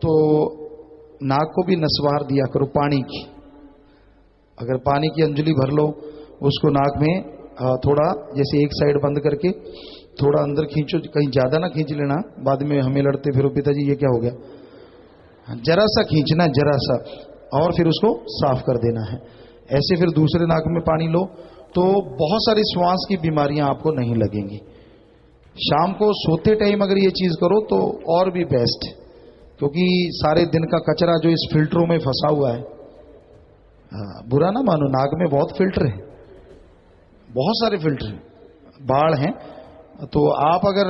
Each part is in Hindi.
तो नाक को भी नसवार दिया करो पानी की। अगर पानी की अंजलि भर लो, उसको नाक में थोड़ा जैसे एक साइड बंद करके थोड़ा अंदर खींचो, कहीं ज्यादा ना खींच लेना, बाद में हमें लड़ते फिर पिताजी ये क्या हो गया। जरा सा खींचना, जरा सा, और फिर उसको साफ कर देना है। ऐसे फिर दूसरे नाक में पानी लो तो बहुत सारी श्वास की बीमारियां आपको नहीं लगेंगी। शाम को सोते टाइम अगर ये चीज करो तो और भी बेस्ट है, क्योंकि सारे दिन का कचरा जो इस फिल्टरों में फंसा हुआ है, बुरा ना मानो, नाक में बहुत फिल्टर है, बहुत सारे फिल्टर हैं, बाढ़ हैं। तो आप अगर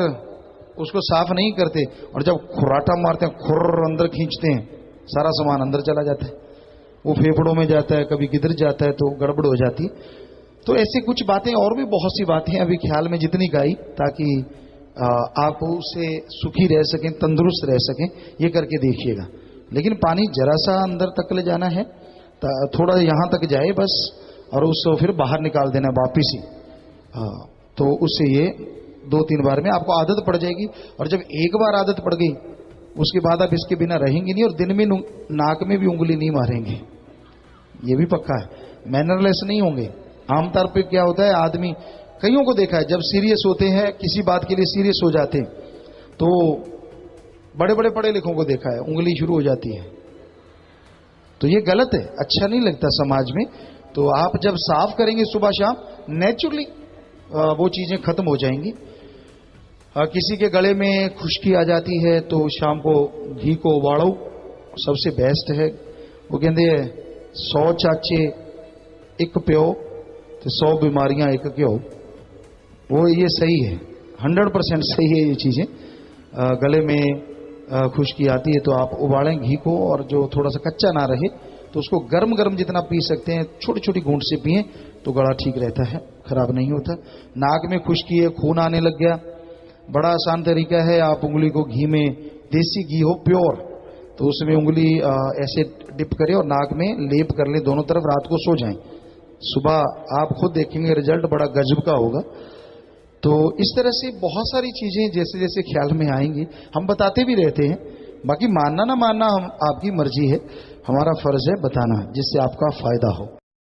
उसको साफ नहीं करते और जब खुराटा मारते हैं, खुर अंदर खींचते हैं, सारा सामान अंदर चला जाता है, वो फेफड़ों में जाता है, कभी किधर जाता है, तो गड़बड़ हो जाती। तो ऐसी कुछ बातें, और भी बहुत सी बातें अभी ख्याल में जितनी गाई, ताकि आप उससे सुखी रह सकें, तंदुरुस्त रह सकें, ये करके देखिएगा। लेकिन पानी जरा सा अंदर तक ले जाना है, थोड़ा यहां तक जाए बस, और उसको फिर बाहर निकाल देना वापिस ही। तो उससे ये 2-3 बार में आपको आदत पड़ जाएगी। और जब एक बार आदत पड़ गई, उसके बाद आप इसके बिना रहेंगे नहीं, और दिन में नाक में भी उंगली नहीं मारेंगे, ये भी पक्का है। मैनरलेस नहीं होंगे। आमतौर पे क्या होता है, आदमी, कईयों को देखा है, जब सीरियस होते हैं, किसी बात के लिए सीरियस हो जाते हैं, तो बड़े बड़े पढ़े लिखों को देखा है, उंगली शुरू हो जाती है। तो ये गलत है, अच्छा नहीं लगता समाज में। तो आप जब साफ करेंगे सुबह शाम, नेचुरली वो चीजें खत्म हो जाएंगी। किसी के गले में खुश्की आ जाती है तो शाम को घी को उबालो, सबसे बेस्ट है। वो कहते 100 चाचे एक प्यो तो 100 बीमारियां एक क्यों, वो ये सही है, 100% सही है ये चीजें। गले में खुश्की आती है तो आप उबालें घी को, और जो थोड़ा सा कच्चा ना रहे तो उसको गर्म गर्म जितना पी सकते हैं, छोटी छोटी घूंट से पिए तो गला ठीक रहता है, खराब नहीं होता। नाक में खुश्की है, खून आने लग गया, बड़ा आसान तरीका है, आप उंगली को घी में, देसी घी हो प्योर, तो उसमें उंगली ऐसे डिप करें और नाक में लेप कर ले दोनों तरफ, रात को सो जाएं। सुबह आप खुद देखेंगे रिजल्ट बड़ा गजब का होगा। तो इस तरह से बहुत सारी चीजें जैसे जैसे ख्याल में आएंगी हम बताते भी रहते हैं। बाकी मानना ना मानना हम आपकी मर्जी है, हमारा फर्ज है बताना जिससे आपका फायदा हो।